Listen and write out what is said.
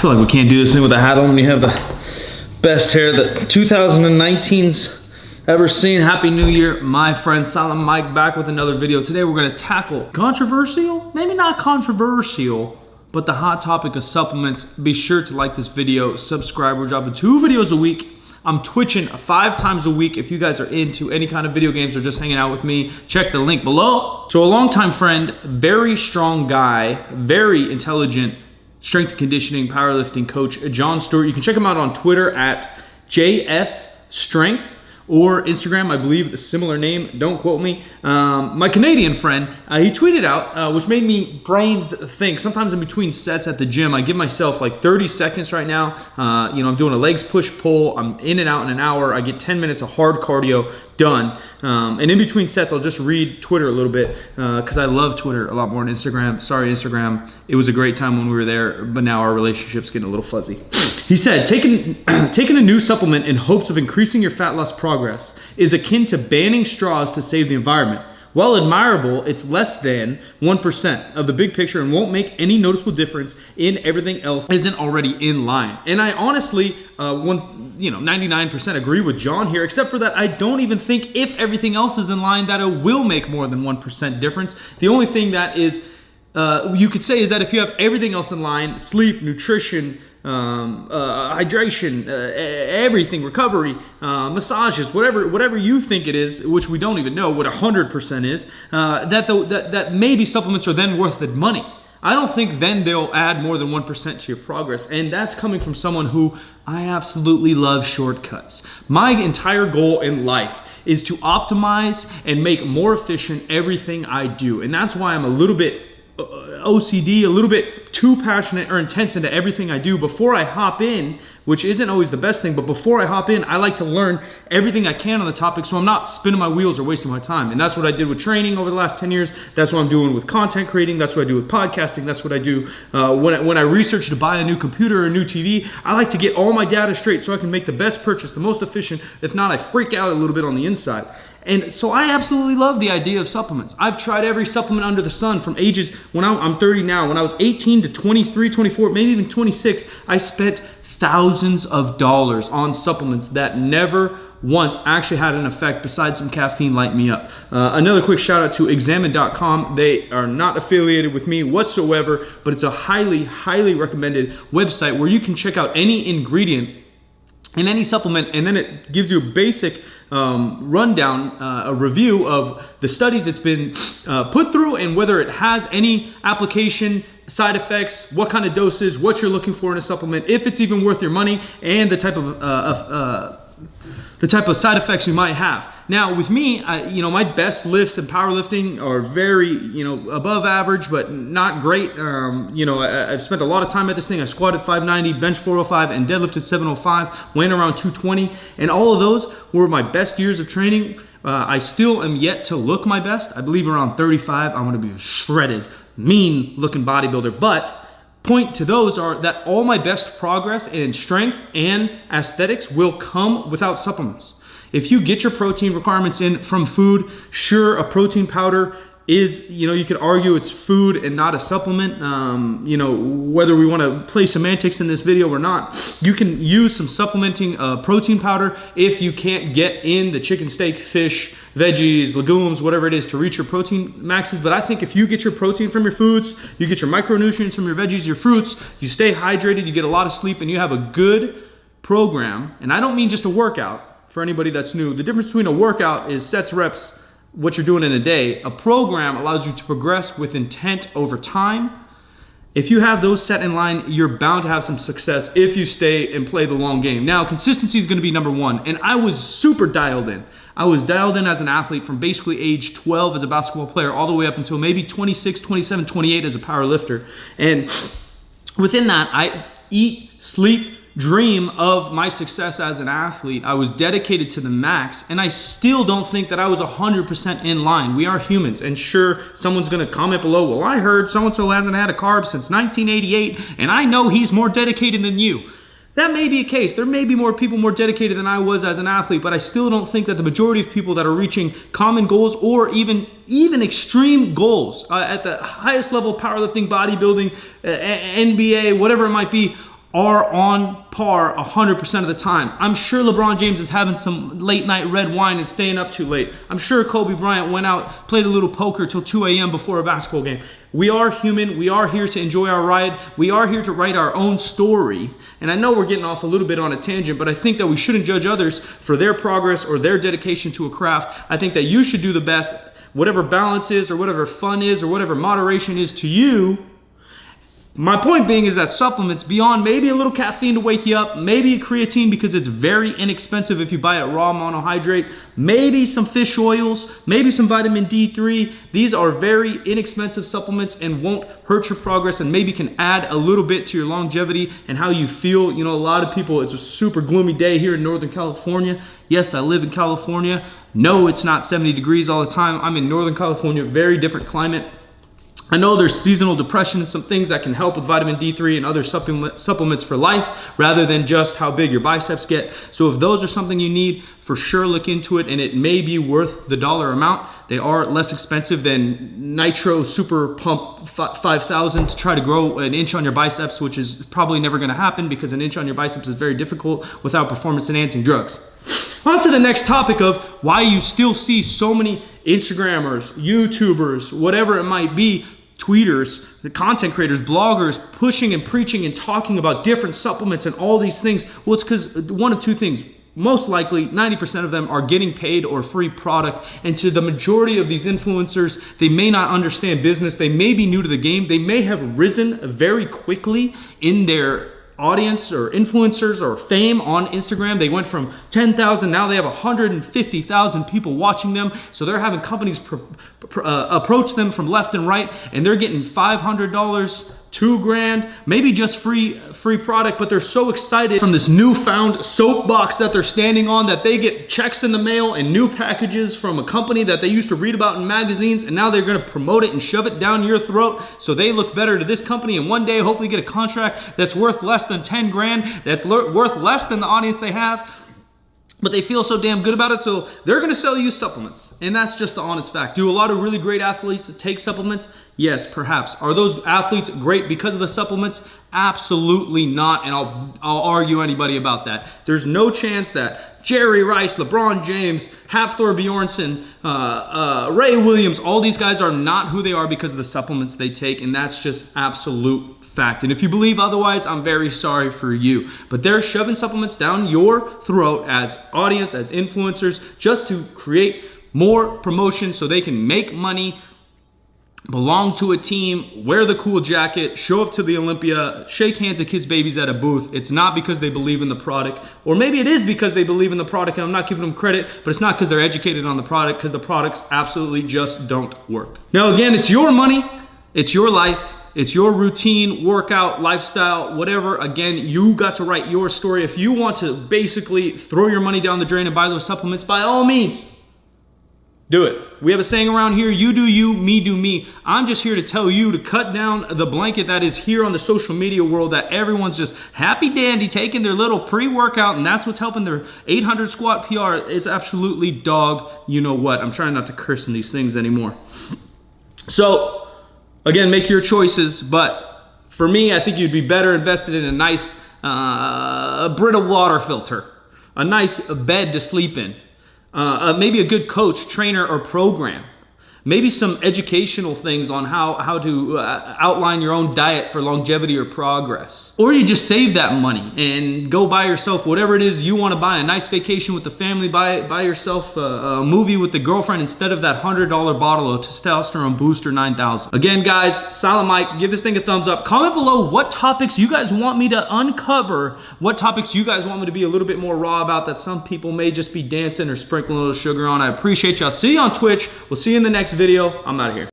feel like we can't do this thing with a hat on when you have the best hair that 2019's ever seen. Happy New Year, my friend. Silent Mike back with another video. Today we're gonna tackle controversial, maybe not controversial, but the hot topic of supplements. Be sure to like this video, subscribe. We're dropping 2 videos a week. I'm twitching 5 times a week. If you guys are into any kind of video games or just hanging out with me, check the link below. So a longtime friend, very strong guy, very intelligent, strength and conditioning, powerlifting coach, John Stewart. You can check him out on Twitter at JSStrength or Instagram, I believe, the similar name. Don't quote me. My Canadian friend, he tweeted out, which made me brains think. Sometimes in between sets at the gym, I give myself like 30 seconds right now. I'm doing a legs push pull. I'm in and out in an hour. I get 10 minutes of hard cardio done. And in between sets, I'll just read Twitter a little bit because I love Twitter a lot more than Instagram. Sorry, Instagram. It was a great time when we were there, but now our relationship's getting a little fuzzy. He said, taking a new supplement in hopes of increasing your fat loss progress is akin to banning straws to save the environment. While admirable, it's less than 1% of the big picture and won't make any noticeable difference in everything else isn't already in line. And I honestly, 99% agree with John here, except for that I don't even think if everything else is in line that it will make more than 1% difference. The only thing that is you could say is that if you have everything else in line, sleep, nutrition, hydration, everything, recovery, massages, whatever you think it is, which we don't even know what 100% is, that maybe supplements are then worth the money. I don't think then they'll add more than 1% to your progress. And that's coming from someone who I absolutely love shortcuts. My entire goal in life is to optimize and make more efficient everything I do. And that's why I'm a little bit OCD, a little bit too passionate or intense into everything I do before I hop in, which isn't always the best thing, but before I hop in, I like to learn everything I can on the topic so I'm not spinning my wheels or wasting my time. And that's what I did with training over the last 10 years. That's what I'm doing with content creating. That's what I do with podcasting. That's what I do when I research to buy a new computer or a new TV. I like to get all my data straight so I can make the best purchase, the most efficient. If not, I freak out a little bit on the inside. And so I absolutely love the idea of supplements. I've tried every supplement under the sun from ages, when I'm 30 now, when I was 18 to 23, 24, maybe even 26, I spent thousands of dollars on supplements that never once actually had an effect besides some caffeine light me up. Another quick shout out to examine.com. They are not affiliated with me whatsoever, but it's a highly, highly recommended website where you can check out any ingredient in any supplement, and then it gives you a basic rundown, a review of the studies it's been put through and whether it has any application, side effects, what kind of doses, what you're looking for in a supplement, if it's even worth your money, and the type of side effects you might have. Now with me, my best lifts in powerlifting are very, above average, but not great. I've spent a lot of time at this thing. I squatted 590, bench 405, and deadlifted 705, weighing around 220. And all of those were my best years of training. I still am yet to look my best. I believe around 35, I'm gonna be a shredded, mean looking bodybuilder. But point to those are that all my best progress in strength and aesthetics will come without supplements. If you get your protein requirements in from food, sure, a protein powder is, you could argue it's food and not a supplement. Whether we want to play semantics in this video or not, you can use some supplementing protein powder if you can't get in the chicken, steak, fish, veggies, legumes, whatever it is to reach your protein maxes. But I think if you get your protein from your foods, you get your micronutrients from your veggies, your fruits, you stay hydrated, you get a lot of sleep, and you have a good program. And I don't mean just a workout. For anybody that's new, the difference between a workout is sets, reps, what you're doing in a day. A program allows you to progress with intent over time. If you have those set in line, you're bound to have some success if you stay and play the long game. Now, consistency is gonna be number one, and I was super dialed in. I was dialed in as an athlete from basically age 12 as a basketball player all the way up until maybe 26, 27, 28 as a power lifter. And within that, I eat, sleep, dream of my success as an athlete. I was dedicated to the max, and I still don't think that I was 100% in line. We are humans, and sure, someone's gonna comment below, well, I heard so-and-so hasn't had a carb since 1988, and I know he's more dedicated than you. That may be a case. There may be more people more dedicated than I was as an athlete, but I still don't think that the majority of people that are reaching common goals or even extreme goals at the highest level, powerlifting, bodybuilding, NBA, whatever it might be, are on par 100% of the time. I'm sure LeBron James is having some late night red wine and staying up too late. I'm sure Kobe Bryant went out, played a little poker till 2 a.m. before a basketball game. We are human. We are here to enjoy our ride. We are here to write our own story. And I know we're getting off a little bit on a tangent, but I think that we shouldn't judge others for their progress or their dedication to a craft. I think that you should do the best, whatever balance is or whatever fun is or whatever moderation is to you. My point being is that supplements, beyond maybe a little caffeine to wake you up, maybe a creatine because it's very inexpensive if you buy it raw monohydrate, maybe some fish oils, maybe some vitamin D3. These are very inexpensive supplements and won't hurt your progress and maybe can add a little bit to your longevity and how you feel. You know, a lot of people, it's a super gloomy day here in Northern California. Yes, I live in California. No, it's not 70 degrees all the time. I'm in Northern California, very different climate. I know there's seasonal depression and some things that can help with vitamin D3 and other supplements for life rather than just how big your biceps get. So if those are something you need, for sure look into it, and it may be worth the dollar amount. They are less expensive than Nitro Super Pump 5000 to try to grow an inch on your biceps, which is probably never going to happen because an inch on your biceps is very difficult without performance enhancing drugs. On to the next topic of why you still see so many Instagrammers, YouTubers, whatever it might be, tweeters, the content creators, bloggers, pushing and preaching and talking about different supplements and all these things. Well, it's because one of two things. Most likely, 90% of them are getting paid or free product. And to the majority of these influencers, they may not understand business. They may be new to the game. They may have risen very quickly in their audience or influencers or fame on Instagram. They went from 10,000, now they have 150,000 people watching them. So they're having companies approach them from left and right, and they're getting $500, $2,000, maybe just free product, but they're so excited from this newfound soapbox that they're standing on that they get checks in the mail and new packages from a company that they used to read about in magazines, and now they're gonna promote it and shove it down your throat so they look better to this company, and one day hopefully get a contract that's worth less than 10 grand, that's worth less than the audience they have. But they feel so damn good about it, so they're gonna sell you supplements. And that's just the honest fact. Do a lot of really great athletes take supplements? Yes, perhaps. Are those athletes great because of the supplements? Absolutely not, and I'll argue anybody about that. There's no chance that Jerry Rice, LeBron James, Hafthor Bjornsson, Ray Williams, all these guys are not who they are because of the supplements they take, and that's just absolute fact. And if you believe otherwise, I'm very sorry for you. But they're shoving supplements down your throat as audience, as influencers, just to create more promotion so they can make money, belong to a team, wear the cool jacket, show up to the Olympia, shake hands and kiss babies at a booth. It's not because they believe in the product, or maybe it is because they believe in the product and I'm not giving them credit, but it's not because they're educated on the product, because the products absolutely just don't work. Now again, it's your money, it's your life, it's your routine, workout, lifestyle, whatever. Again, you got to write your story. If you want to basically throw your money down the drain and buy those supplements, by all means, do it. We have a saying around here, you do you, me do me. I'm just here to tell you to cut down the blanket that is here on the social media world that everyone's just happy dandy taking their little pre-workout and that's what's helping their 800 squat PR. It's absolutely dog, you know what. I'm trying not to curse in these things anymore. So, again, make your choices, but for me, I think you'd be better invested in a nice Brita water filter, a nice bed to sleep in, maybe a good coach, trainer, or program. Maybe some educational things on how to outline your own diet for longevity or progress. Or you just save that money and go buy yourself whatever it is you want to buy, a nice vacation with the family, buy yourself a movie with the girlfriend instead of that $100 bottle of testosterone booster 9000. Again, guys, Silent Mike, give this thing a thumbs up. Comment below what topics you guys want me to uncover, what topics you guys want me to be a little bit more raw about that some people may just be dancing or sprinkling a little sugar on. I appreciate y'all. See you on Twitch. We'll see you in the next video. I'm out of here.